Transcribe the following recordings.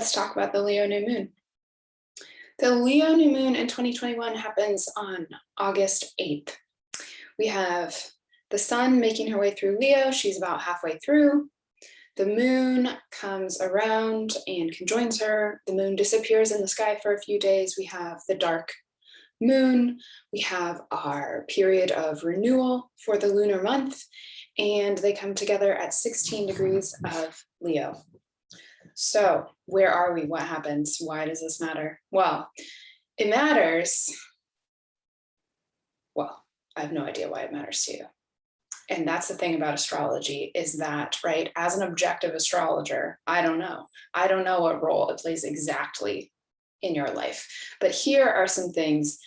Let's talk about the Leo new moon. The Leo new moon in 2021 happens on August 8th. We have the sun making her way through Leo. She's about halfway through. The moon comes around and conjoins her. The moon disappears in the sky for a few days. We have the dark moon. We have our period of renewal for the lunar month, and they come together at 16 degrees of Leo. So where are we? What happens? Why does this matter? Well, it matters. Well, I have no idea why it matters to you. And that's the thing about astrology is that, right, as an objective astrologer, I don't know. I don't know what role it plays exactly in your life. But here are some things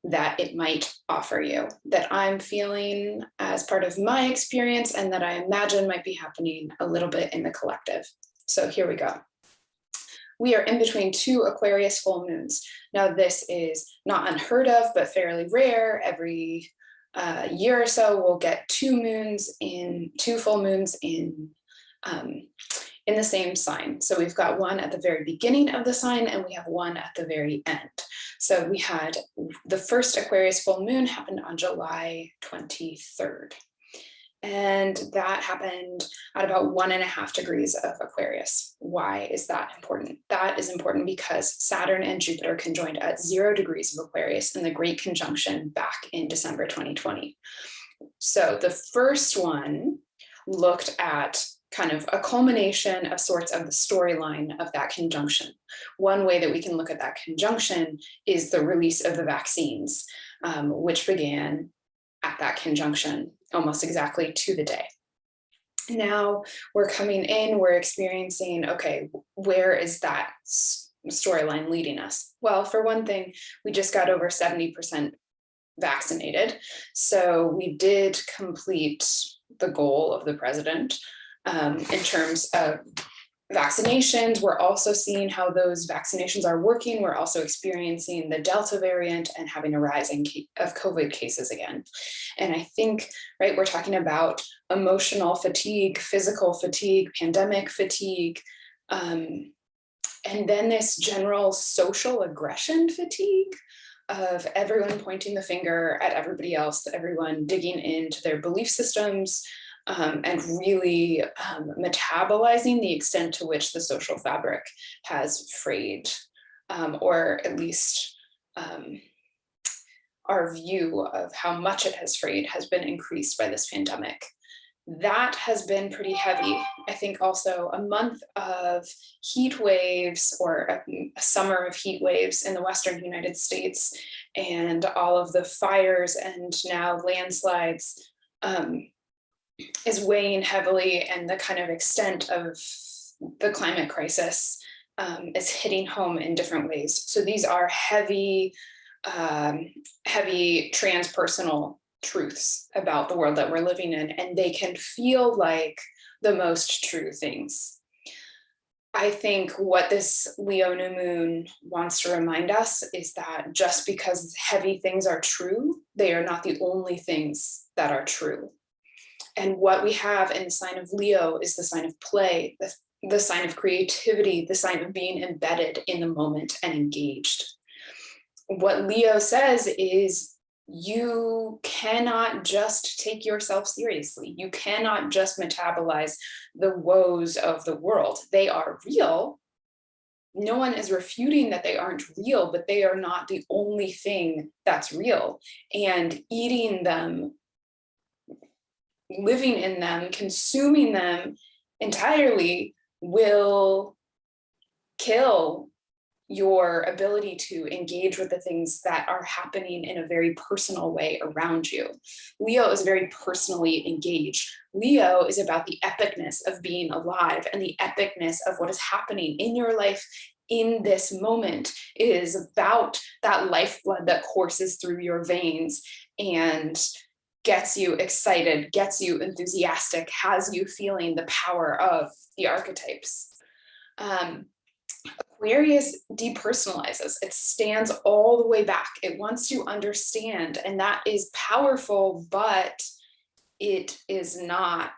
that it might offer you that I'm feeling as part of my experience and that I imagine might be happening a little bit in the collective. So here we go. We are in between two Aquarius full moons. Now this is not unheard of, but fairly rare. Every year or so we'll get two full moons in the same sign. So we've got one at the very beginning of the sign and we have one at the very end. So we had the first Aquarius full moon happened on July 23rd. And that happened at about 1.5 degrees of Aquarius. Why is that important? That is important because Saturn and Jupiter conjoined at 0 degrees of Aquarius in the Great Conjunction back in December 2020. So the first one looked at kind of a culmination of sorts of the storyline of that conjunction. One way that we can look at that conjunction is the release of the vaccines, which began at that conjunction almost exactly to the day. Now we're coming in, we're experiencing, okay, where is that storyline leading us? Well, for one thing, we just got over 70% vaccinated. So we did complete the goal of the president in terms of vaccinations. We're also seeing how those vaccinations are working. We're also experiencing the Delta variant and having a rise of COVID cases again. And I think, right, we're talking about emotional fatigue, physical fatigue, pandemic fatigue, and then this general social aggression fatigue of everyone pointing the finger at everybody else, everyone digging into their belief systems, and really metabolizing the extent to which the social fabric has frayed, or at least our view of how much it has frayed has been increased by this pandemic. That has been pretty heavy. I think also a month of heat waves or a summer of heat waves in the Western United States and all of the fires and now landslides is weighing heavily, and the kind of extent of the climate crisis is hitting home in different ways. So these are heavy transpersonal truths about the world that we're living in, and they can feel like the most true things. I think what this Leo new moon wants to remind us is that just because heavy things are true, they are not the only things that are true. And what we have in the sign of Leo is the sign of play, the sign of creativity, the sign of being embedded in the moment and engaged. What Leo says is you cannot just take yourself seriously. You cannot just metabolize the woes of the world. They are real. No one is refuting that they aren't real, but they are not the only thing that's real. And eating them, living in them, consuming them entirely will kill your ability to engage with the things that are happening in a very personal way around you. Leo is very personally engaged. Leo is about the epicness of being alive and the epicness of what is happening in your life in this moment. It is about that lifeblood that courses through your veins and gets you excited, gets you enthusiastic, has you feeling the power of the archetypes. Aquarius depersonalizes. It stands all the way back. It wants to understand, and that is powerful, but it is not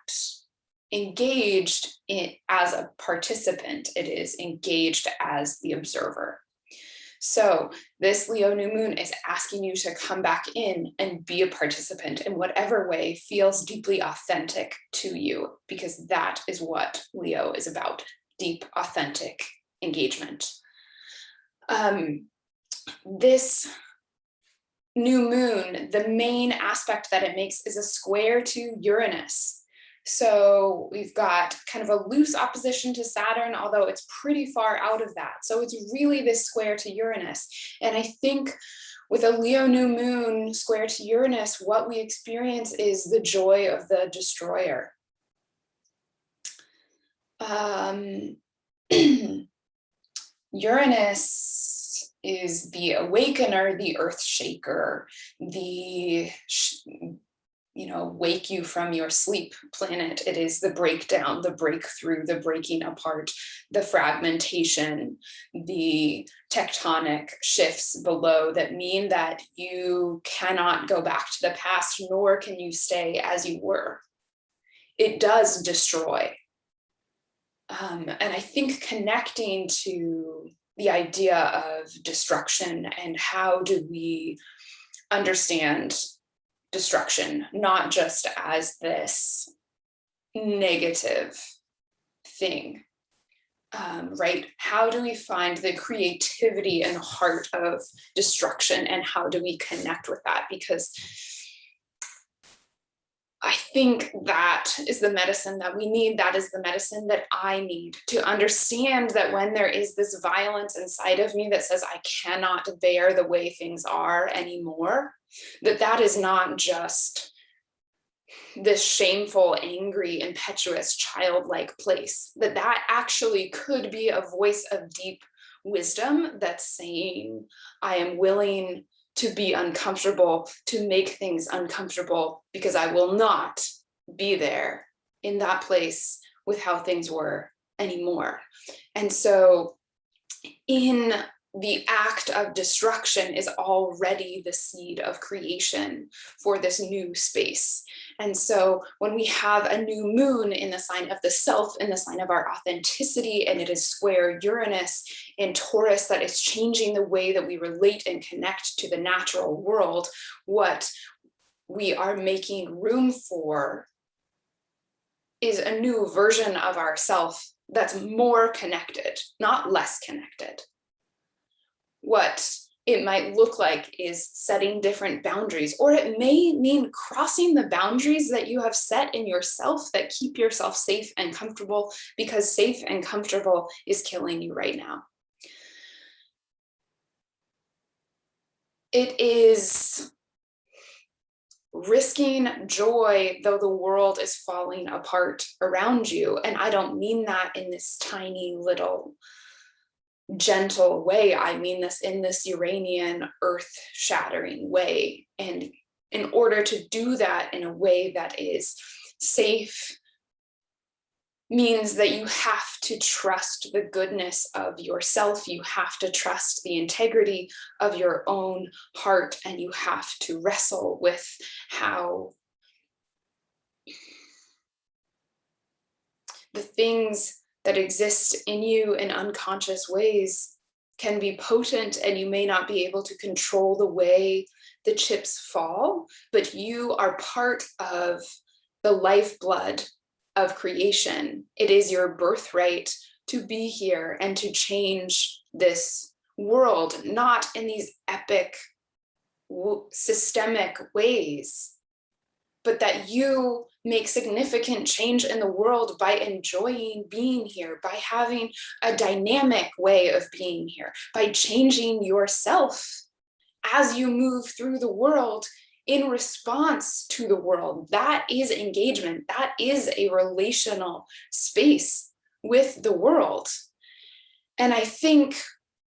engaged as a participant. It is engaged as the observer. So this Leo new moon is asking you to come back in and be a participant in whatever way feels deeply authentic to you, because that is what Leo is about, deep, authentic engagement. This new moon, the main aspect that it makes is a square to Uranus. So we've got kind of a loose opposition to Saturn, although it's pretty far out of that. So it's really this square to Uranus. And I think with a Leo new moon square to Uranus, what we experience is the joy of the destroyer. Uranus is the awakener, the earth shaker, the wake you from your sleep planet. It is the breakdown, the breakthrough, the breaking apart, the fragmentation, the tectonic shifts below that mean that you cannot go back to the past, nor can you stay as you were. It does destroy. And I think connecting to the idea of destruction and how do we understand destruction, not just as this negative thing, right? How do we find the creativity and heart of destruction, and how do we connect with that? Because I think that is the medicine that we need. That is the medicine that I need to understand that when there is this violence inside of me that says I cannot bear the way things are anymore, that is not just this shameful, angry, impetuous, childlike place, that actually could be a voice of deep wisdom that's saying, I am willing to be uncomfortable, to make things uncomfortable, because I will not be there in that place with how things were anymore. And so in the act of destruction is already the seed of creation for this new space. And so when we have a new moon in the sign of the self, in the sign of our authenticity, and it is square Uranus in Taurus, that is changing the way that we relate and connect to the natural world, what we are making room for is a new version of ourself that's more connected, not less connected. What it might look like is setting different boundaries, or it may mean crossing the boundaries that you have set in yourself that keep yourself safe and comfortable, because safe and comfortable is killing you right now. It is risking joy though the world is falling apart around you. And I don't mean that in this tiny little gentle way. I mean this in this Uranian earth-shattering way. And in order to do that in a way that is safe means that you have to trust the goodness of yourself. You have to trust the integrity of your own heart, and you have to wrestle with how the things that exist in you in unconscious ways can be potent, and you may not be able to control the way the chips fall, but you are part of the lifeblood of creation. It is your birthright to be here and to change this world, not in these epic, systemic ways, but that you make significant change in the world by enjoying being here, by having a dynamic way of being here, by changing yourself as you move through the world in response to the world. That is engagement. That is a relational space with the world. And I think,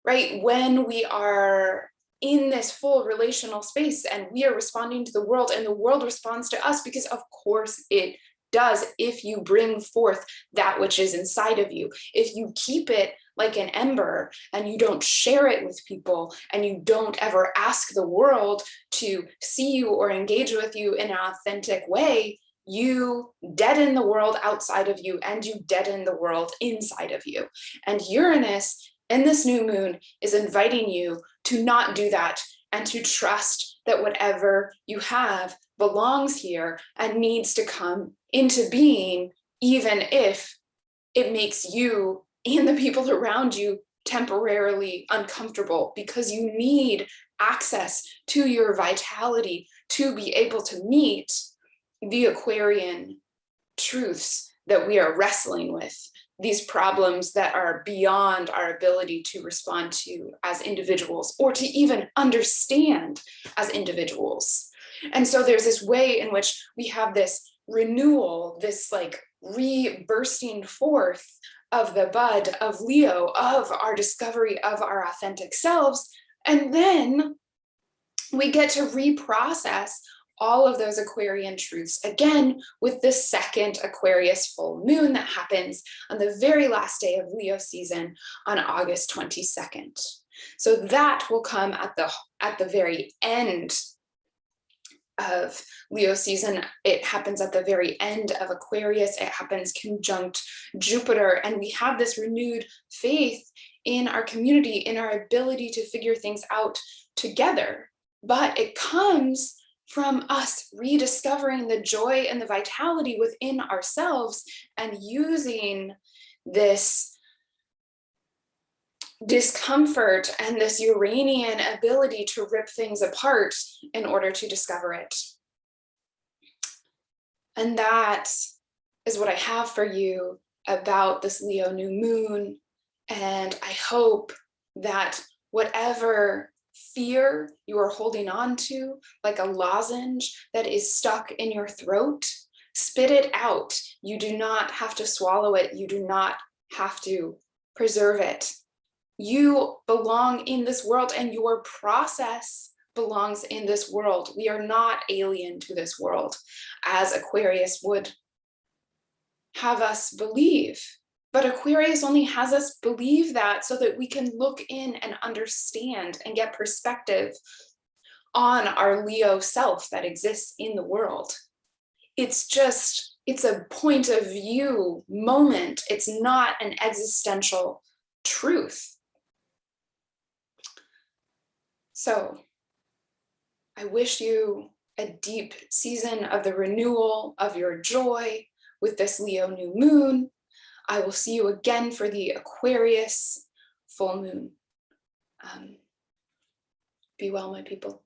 right, when we are in this full relational space and we are responding to the world and the world responds to us, because of course it does, if you bring forth that which is inside of you. If you keep it like an ember and you don't share it with people, and you don't ever ask the world to see you or engage with you in an authentic way, you deaden the world outside of you and you deaden the world inside of you. And Uranus in this new moon is inviting you to not do that and to trust that whatever you have belongs here and needs to come into being, even if it makes you and the people around you temporarily uncomfortable, because you need access to your vitality to be able to meet the Aquarian truths that we are wrestling with, these problems that are beyond our ability to respond to as individuals or to even understand as individuals. And so there's this way in which we have this renewal, this like re-bursting forth of the bud of Leo, of our discovery of our authentic selves. And then we get to reprocess all of those Aquarian truths again with the second Aquarius full moon that happens on the very last day of Leo season on August 22nd. So that will come at the very end of Leo season. It happens at the very end of Aquarius. It happens conjunct Jupiter, and we have this renewed faith in our community, in our ability to figure things out together. But it comes from us rediscovering the joy and the vitality within ourselves and using this discomfort and this Uranian ability to rip things apart in order to discover it. And that is what I have for you about this Leo new moon. And I hope that whatever fear you are holding on to, like a lozenge that is stuck in your throat, spit it out. You do not have to swallow it. You do not have to preserve it. You belong in this world and your process belongs in this world. We are not alien to this world, as Aquarius would have us believe. But Aquarius only has us believe that so that we can look in and understand and get perspective on our Leo self that exists in the world. It's a point of view moment. It's not an existential truth. So I wish you a deep season of the renewal of your joy with this Leo new moon. I will see you again for the Aquarius full moon. Be well, my people.